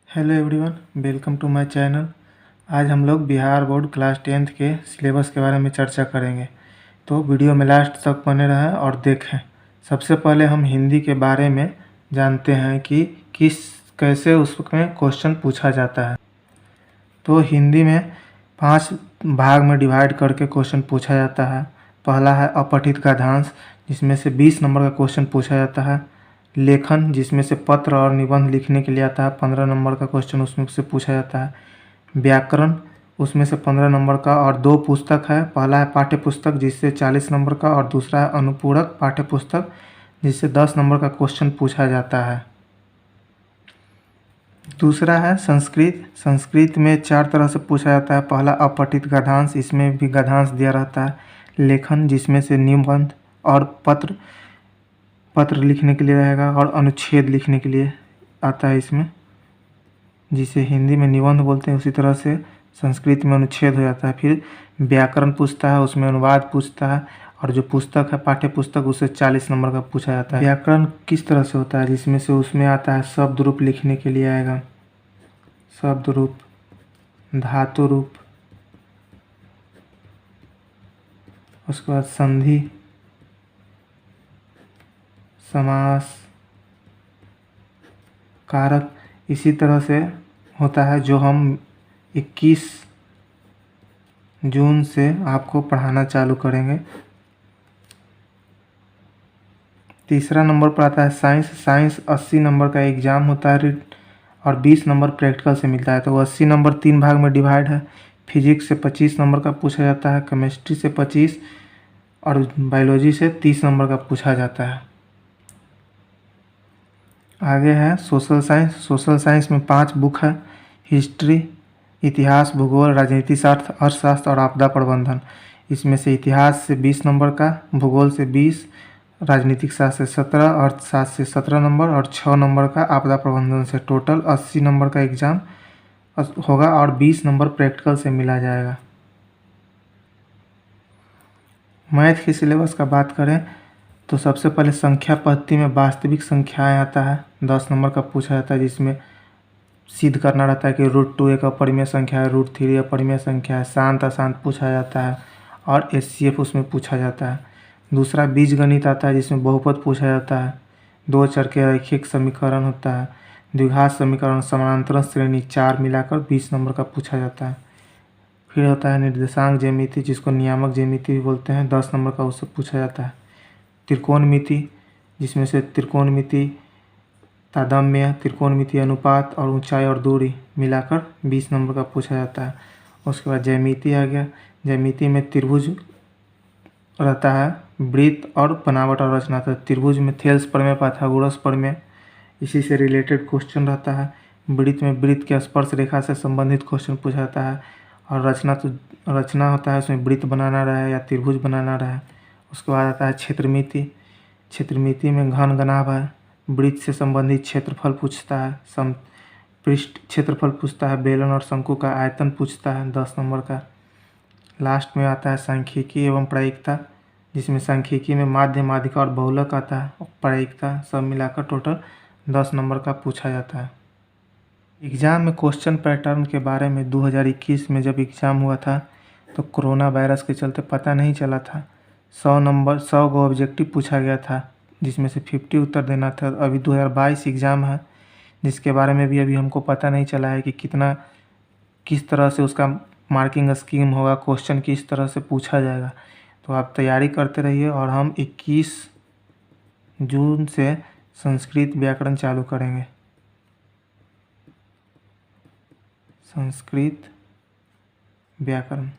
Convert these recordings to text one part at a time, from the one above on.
Hello everyone, welcome to my channel. आज हम लोग बिहार बोर्ड क्लास 10th के सिलेबस के बारे में चर्चा करेंगे, तो वीडियो में लास्ट तक बने रहें और देखें। सबसे पहले हम हिंदी के बारे में जानते हैं कि कैसे उसमें क्वेश्चन पूछा जाता है। तो हिंदी में 5 भाग में डिवाइड करके क्वेश्चन पूछा जाता है। पहला है अपठित गद्यांश, जिसमें से 20 नंबर का क्वेश्चन पूछा जाता है। लेखन, जिसमें से पत्र और निबंध लिखने के लिए आता है, 15 नंबर का क्वेश्चन उसमें से पूछा जाता है। व्याकरण, उसमें से 15 नंबर का, और 2 पुस्तक है। पहला है पाठ्य पुस्तक जिससे 40 नंबर का, और दूसरा है अनुपूरक पाठ्य पुस्तक जिससे 10 नंबर का क्वेश्चन पूछा जाता है। दूसरा है संस्कृत। संस्कृत में 4 तरह से पूछा जाता है। पहला अपठित गद्यांश, इसमें भी गद्यांश दिया रहता है। लेखन, जिसमें से निबंध और पत्र लिखने के लिए रहेगा, और अनुच्छेद लिखने के लिए आता है इसमें, जिसे हिंदी में निबंध बोलते हैं। उसी तरह से संस्कृत में अनुच्छेद हो जाता है। फिर व्याकरण पूछता है, उसमें अनुवाद पूछता है, और जो पुस्तक है पाठ्य पुस्तक उससे 40 नंबर का पूछा जाता है। व्याकरण किस तरह से होता है, जिसमें से उसमें आता है शब्द रूप लिखने के लिए आएगा, शब्द रूप, धातु रूप, उसके बाद संधि, समास, कारक। इसी तरह से होता है जो हम 21 जून से आपको पढ़ाना चालू करेंगे। तीसरा नंबर पर आता है साइंस। साइंस 80 नंबर का एग्ज़ाम होता है और 20 नंबर प्रैक्टिकल से मिलता है। तो 80 नंबर 3 भाग में डिवाइड है। फिजिक्स से 25 नंबर का पूछा जाता है, केमिस्ट्री से 25 और बायोलॉजी से 30 नंबर का पूछा जाता है। आगे है सोशल साइंस। सोशल साइंस में 5 बुक है। हिस्ट्री, इतिहास, भूगोल, राजनीति शास्त्र, अर्थशास्त्र और आपदा प्रबंधन। इसमें से इतिहास से 20 नंबर का, भूगोल से 20, राजनीतिक शास्त्र से 17, अर्थशास्त्र से 17 नंबर और 6 नंबर का आपदा प्रबंधन से। टोटल 80 नंबर का एग्ज़ाम होगा और 20 नंबर प्रैक्टिकल से मिला जाएगा। मैथ की सिलेबस का बात करें तो सबसे पहले संख्या पद्धति में वास्तविक संख्याएं आता है, 10 नंबर का पूछा जाता है, जिसमें सिद्ध करना रहता है कि √2 एक अपरिमेय संख्या है, √3 अपरिमेय संख्या है। शांत अशांत पूछा जाता है और HCF उसमें पूछा जाता है। दूसरा बीजगणित आता है, जिसमें बहुपद पूछा जाता है। 2 चर के रैखिक समीकरण होता है। द्विघात समीकरण, समानांतर श्रेणी, 4 मिलाकर 20 नंबर का पूछा जाता है। फिर होता है निर्देशांक ज्यामिति, जिसको नियामक ज्यामिति भी बोलते हैं, 10 नंबर का उससे पूछा जाता है। त्रिकोणमिति, जिसमें से त्रिकोणमिति, तादम्य, त्रिकोणमिति, अनुपात और ऊंचाई और दूरी मिलाकर 20 नंबर का पूछा जाता है। उसके बाद ज्यामिति आ गया। ज्यामिति में त्रिभुज रहता है, वृत्त और बनावट और रचना। तो त्रिभुज में थेल्स प्रमेय, पाइथागोरस प्रमेय, इसी से रिलेटेड क्वेश्चन रहता है। वृत्त में वृत्त के स्पर्श रेखा से संबंधित क्वेश्चन पूछा जाता है। और रचना होता है, उसमें वृत्त बनाना रहे या त्रिभुज बनाना रहे। उसके बाद आता है क्षेत्रमिति। क्षेत्रमिति में घन घनाभ है, वृत्त से संबंधित क्षेत्रफल पूछता है, पृष्ठ क्षेत्रफल पूछता है, बेलन और शंकु का आयतन पूछता है, 10 नंबर का। लास्ट में आता है सांख्यिकी एवं प्रायिकता, जिसमें सांख्यिकी में माध्य, माध्यिका और बहुलक आता है, प्रायिकता, सब मिलाकर टोटल 10 नंबर का पूछा जाता है। एग्ज़ाम में क्वेश्चन पैटर्न के बारे में 2021 में जब एग्ज़ाम हुआ था तो कोरोना वायरस के चलते पता नहीं चला था। 100 गो ऑब्जेक्टिव पूछा गया था, जिसमें से 50 उत्तर देना था। अभी 2022 एग्ज़ाम है, जिसके बारे में भी अभी हमको पता नहीं चला है कि किस तरह से उसका मार्किंग स्कीम होगा, क्वेश्चन किस तरह से पूछा जाएगा। तो आप तैयारी करते रहिए और हम 21 जून से संस्कृत व्याकरण चालू करेंगे। संस्कृत व्याकरण।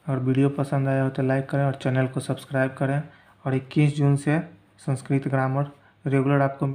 और वीडियो पसंद आया हो तो लाइक करें और चैनल को सब्सक्राइब करें। और 21 जून से संस्कृत ग्रामर रेगुलर आपको